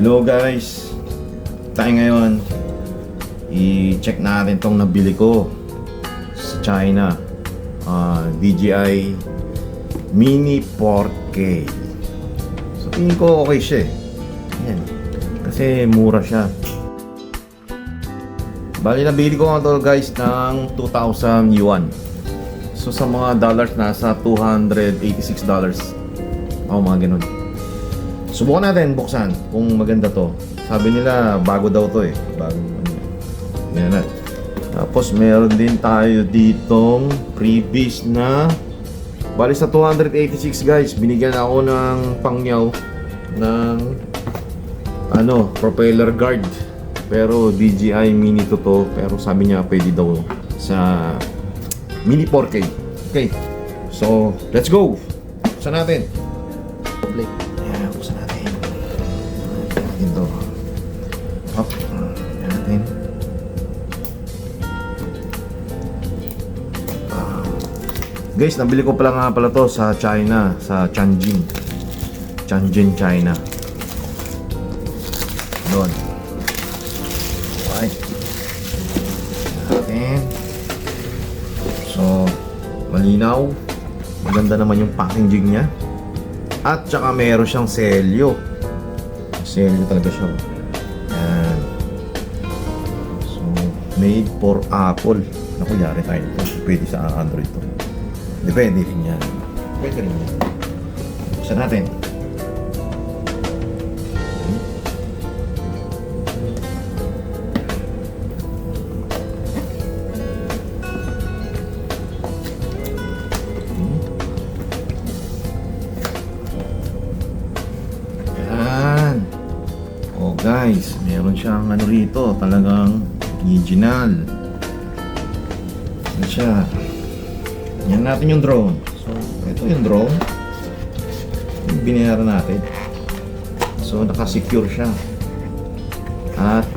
Hello guys, tayo ngayon i-check natin tong nabili ko sa China, DJI Mini 4K. So tingin ko okay siya yan, kasi mura siya. Bali nabili ko nga to guys ng 2,000 yuan. So sa mga dollars nasa $286. Mga ganun. Subukan natin buksan kung maganda to. Sabi nila bago daw to bago yan. Tapos meron din tayo ditong freebies na bali sa 286 guys. Binigyan ako ng pangyaw ng propeller guard. Pero DJI Mini to. Pero sabi niya pwede daw sa Mini 4K. Okay. So, let's go. Buksan natin. Buksan natin. Ito. Up. Yan natin. Guys, nabili ko pala to sa China, sa Tianjin, China. Doon. Okay. Natin. So, malinaw. Maganda naman yung packaging niya. At saka meron siyang selyo. Selyo talaga siya. Yan. So, made for Apple. Naku, yari tayo ito. Pwede sa Android to. Depende rin yan. Pwede rin yan. Buksan natin. Guys, meron siyang rito, talagang original. Ano siya? Yan natin yung drone. So, ito yung drone. Yung binayaran natin. So, naka-secure siya. At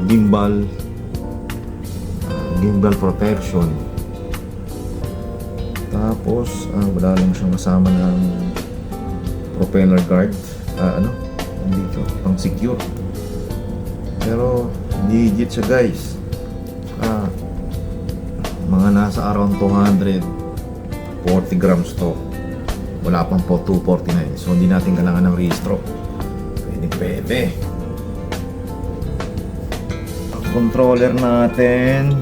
gimbal protection. Tapos, wala lang siyang kasama ng propeller guard, dito pang secure, pero legit siya guys. Mga nasa around 240 grams to, wala pang po 249, so hindi natin kailangan ng rehistro. Pwede ang controller natin.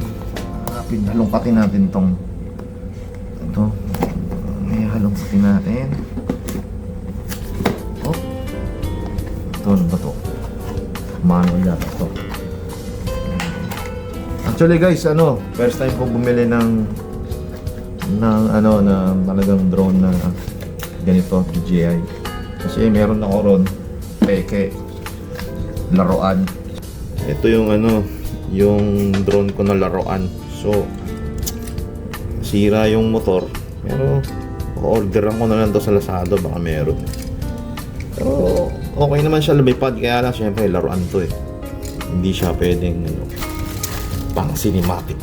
Halongkatin natin ito may halongkatin natin. Ano ba to? Manual yata to. Actually guys, first time ko bumili ng talagang drone na ganito, DJI. Kasi meron ako ron peke laruan. Ito yung drone ko na laruan. So sira yung motor, pero orderan ko na lang to sa Lazada, baka meron. Pero okay naman siya lumipad, kaya lang syempre laruan to hindi siya pwedeng pang cinematic.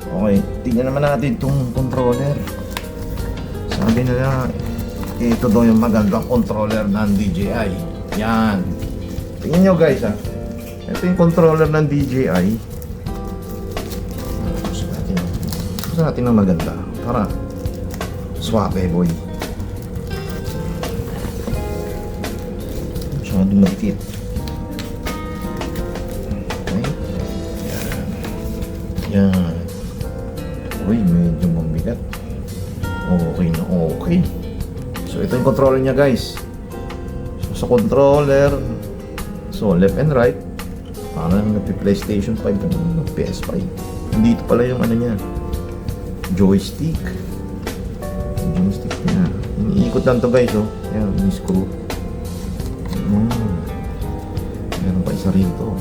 Okay, tingnan naman natin itong controller. Sabi nila ito daw yung magandang controller ng DJI. Yan, tingnan nyo guys ito yung controller ng DJI. Gusto natin ng maganda para swabe boy. Masyadong magkit. Okay. Yan. Uy, medyo mabigat. Okay na okay. So ito yung controller niya guys. So sa controller, so left and right, parang nagpi-PlayStation 5 ganun, PS5. Dito pala yung niya, joystick. Yung joystick niya. Iniikot lang to guys. Yan, yung screw. Meron pa isa rito.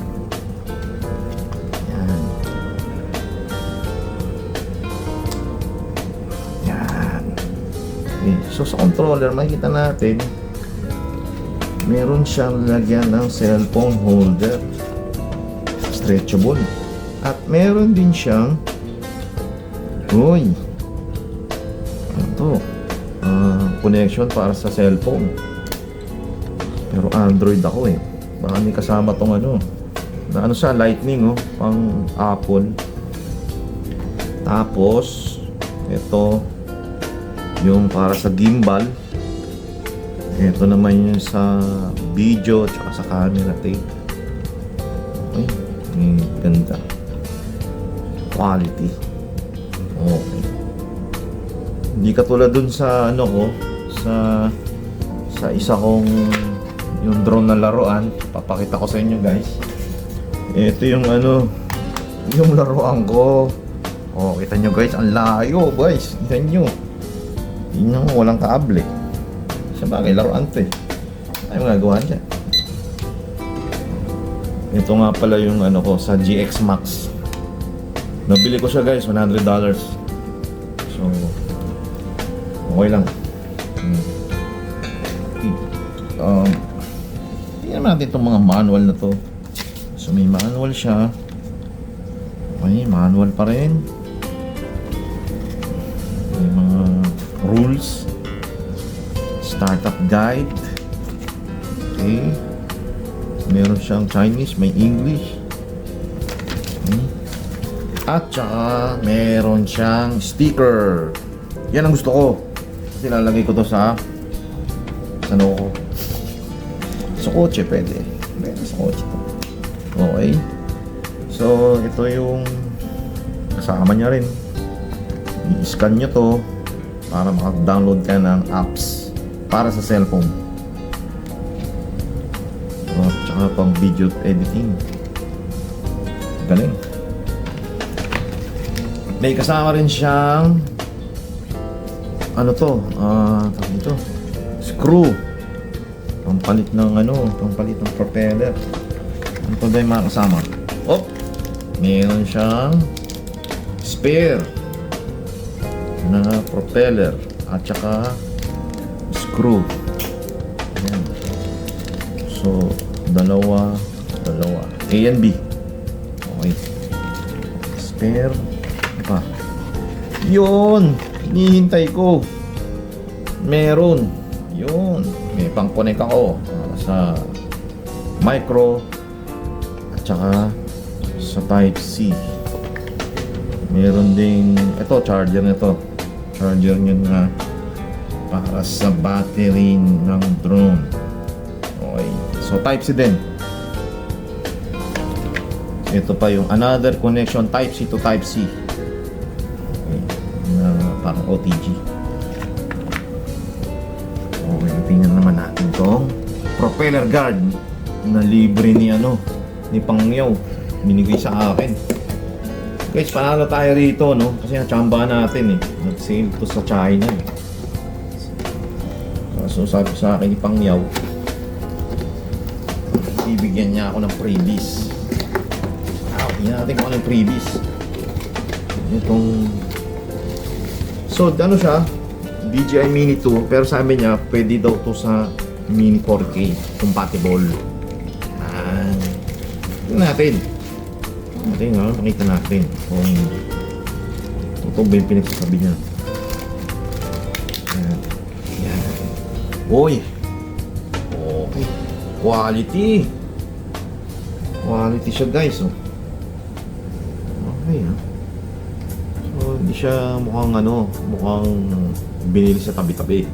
Yan. Okay. So sa controller makikita natin meron siyang lagyan ng cellphone holder, stretchable. At meron din siyang Ito, connection para sa cellphone. Pero Android ako eh. Baka may kasama tong ano. Na ano siya, lightning oh, pang Apple. Tapos, ito, yung para sa gimbal. Ito naman yung sa video tsaka sa camera tape. Okay, ganda. Quality. Okay. Hindi katulad dun sa ano ko, sa isa kong yung drone na laruan. Papakita ko sa inyo guys. Ito yung ano, yung laruan ko. Oh, kita nyo guys, ang layo guys. Tignan nyo. Tignan mo, walang kable. Sa bagay, laruan to eh. Ano magagawa dyan? Ito nga pala yung ano ko sa GX Max. Nabili ko siya guys, $100. So, okay lang. Tingnan natin itong mga manual na to. So, may manual siya. Okay, manual pa rin. May mga rules. Startup guide. Okay. Meron siyang Chinese, may English. Okay. At saka meron siyang sticker. Yan ang gusto ko. Kasi lalagay ko to sa ano ko. Sa kotse pwede. Pwede sa kotse to. Okay. So ito yung kasama niya rin. I-scan nyo to para maka-download ka ng apps para sa cellphone. So, tsaka pang video editing. Galing. May kasama rin siyang ano to, tawag dito, screw. Pampalit ng ano, pampalit ng propeller. Ano pa ba yung mga kasama? Oh, meron siyang spare na propeller at saka screw. Ayan. So, dalawa A and B. Okay. Spare pa. Yun, hinihintay ko. Meron. Yun, may pang-connect ako sa micro at saka sa type C. Meron ding ito, charger nito. Charger niya na para sa battery ng drone. Okay. So type C din. Ito pa yung another connection, type C to type C. Okay. Na parang OTG. Okay, tingnan naman natin tong propeller guard na libre ni ano, ni Pangyaw. Binigay sa akin. Guys, panalo tayo rito, no? Kasi natsambahan natin eh. Nag-sale to sa China eh. So sabi sa akin ni Pangyaw, bibigyan niya ako ng freebies. Tingnan natin kung anong freebies. Itong so ano siya, DJI Mini 2, pero sabi niya pwede daw to sa Mini 4K compatible. Tingnan natin. Makita natin kung ito ba yung pinagsasabi niya. Yan. Uy! Okay. Quality! Quality siya guys. Oh. Okay ha. So hindi siya mukhang ano, mukhang binili sa tabi-tabi.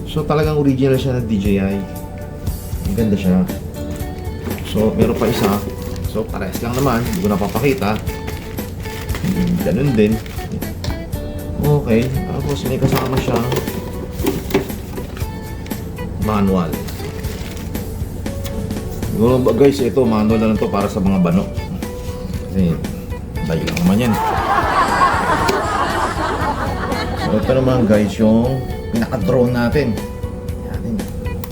So talagang original siya ng DJI. Ang ganda siya. So meron pa isa. So pares lang naman, hindi ko napapakita. Ganun din. Okay, tapos may kasama siya manual. Siguro guys, ito manual na lang to para sa mga bano. Kasi dahil lang naman yan. So ito naman guys, yung pinaka-drone natin.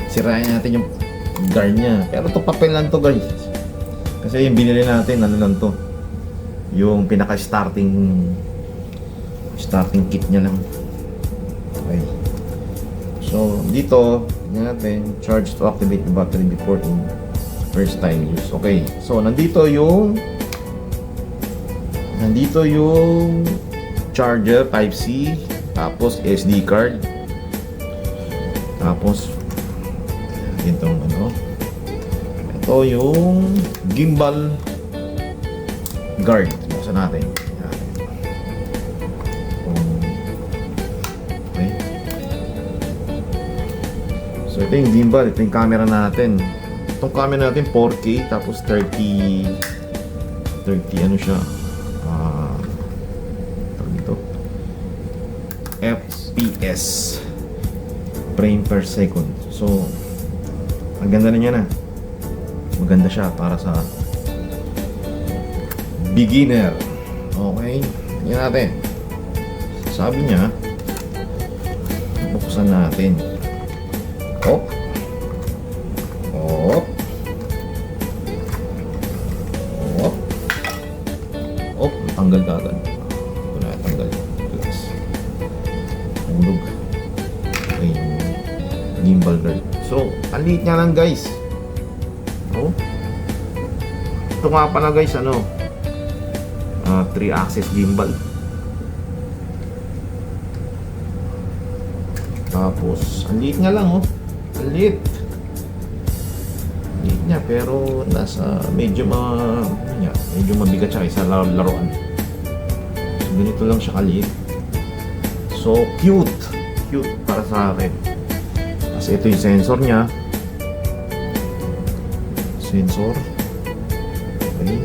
Sirayan natin yung guard niya. Pero to papel lang to guys. Kasi yung binili natin, ano lang to, yung pinaka-starting kit niya lang. Okay. So, dito, natin, charge to activate the battery before in first time use. Okay. So, nandito yung charger, type C. Tapos SD card. Tapos itong ano, ito yung gimbal guard. Buksan natin. Yan. Okay. So ito yung gimbal, ito yung camera natin. Itong camera natin 4K tapos 30 ano siya, tawag dito, FPS, frame per second. So ang ganda na niya na. Maganda siya para sa beginner. Okay, tingnan natin. Sabi niya, buksan natin. Op. Op. Op. Op. Tanggal ka agad. Ito na, tanggal. Glass. Hulog. Okay, gimbal guard. So, ang liit niya lang guys. Oh. Ito nga pala guys, ano, 3-axis gimbal. Tapos, ang liit nga lang, oh. Ang liit. Liit niya, pero nasa medyo medyo mabigat siya sa laruan. So, ganito lang siya kaliit. So, cute. Cute para sa akin. Kasi ito yung sensor niya. Sensor. Okay.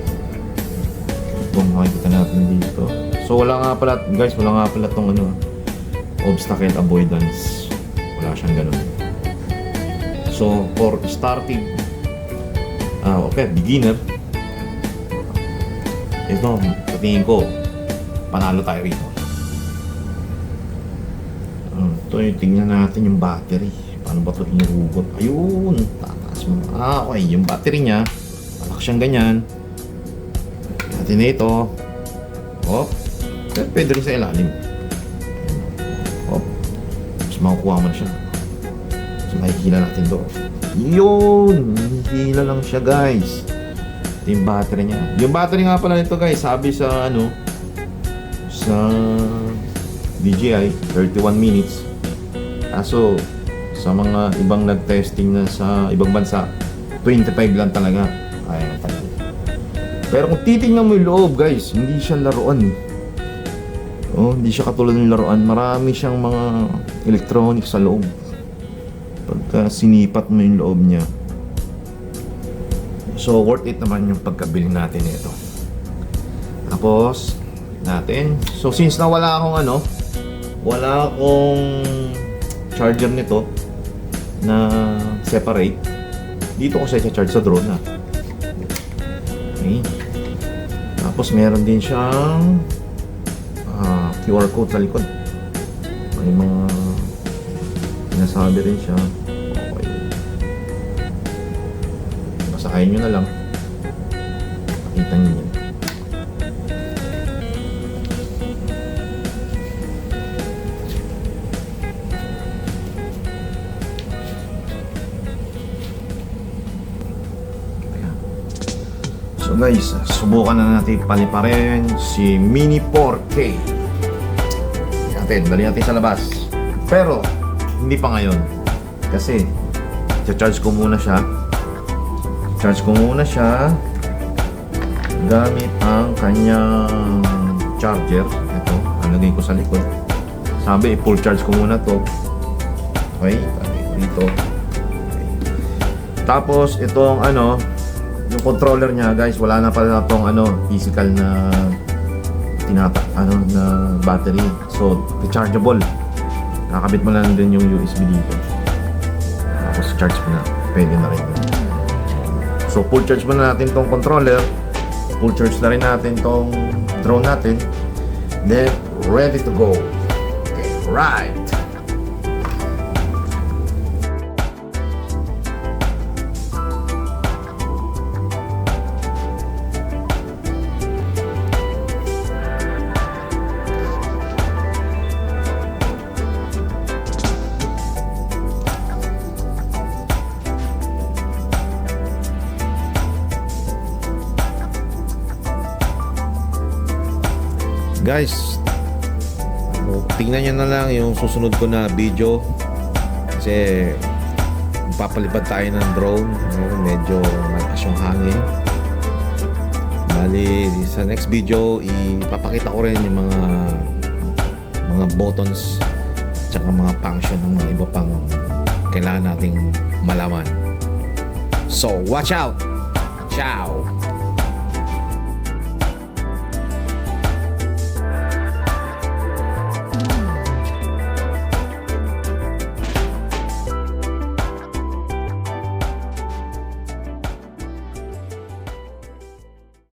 Ito makikita natin dito. So wala nga pala guys, wala nga pala tong ano, obstacle avoidance. Wala siyang ganun. So for starting, okay, beginner. Ito, tingin ko, panalo tayo rito. Ito yung tingnan natin yung battery. Paano ba ito inuhugot? Ayun, tataas mo. Okay, yung battery niya, malaki siyang ganyan. Natin na ito. Hop. Pero pwede rin sa ilalim. Hop. Mas makukuha mo na siya. So makikila natin ito. Yun! Hihila lang siya guys. Ito yung battery niya. Yung battery nga pala nito guys, sabi sa ano, sa DJI, 31 minutes. Kaso sa mga ibang nag-testing na sa ibang bansa, 25 lang talaga. Kaya na talaga. Pero kung titingnan mo yung loob guys, hindi siya laruan. Oh, hindi siya katulad ng laruan. Marami siyang mga electronics sa loob. Pagka sinipat mo yung loob niya. So worth it naman yung pagkabili natin ito. Tapos natin. So since na wala akong charger nito na separate, dito ko siya i-charge sa drone na. Okay. Tapos meron din siyang QR code sa likod. May mga sinasabi rin siya. Okay. Basahin nyo na lang. Pakita nyo yan. So guys, subukan na natin paliparin si Mini 4K. Dali natin sa labas. Pero hindi pa ngayon. Kasi charge ko muna siya. Charge ko muna siya gamit ang kanyang charger. Ito, alagay ko sa likod. Sabi, full charge ko muna to. Okay, lagay ko dito. Okay. Tapos itong yung controller niya guys, wala na pala itong physical na na battery. So rechargeable. Nakakabit mo lang din yung USB dito. Tapos charge mo na. Pwede na rin. So full charge muna natin tong controller. Full charge na rin natin tong drone natin. Then ready to go. Okay, right. Guys, So, tingnan nyo na lang yung susunod ko na video kasi papalipad tayo ng drone. Medyo malakas yung hangin. Bali, sa next video ipapakita ko rin yung mga buttons tsaka mga function ng mga iba pang kailangan nating malaman. So watch out. Ciao.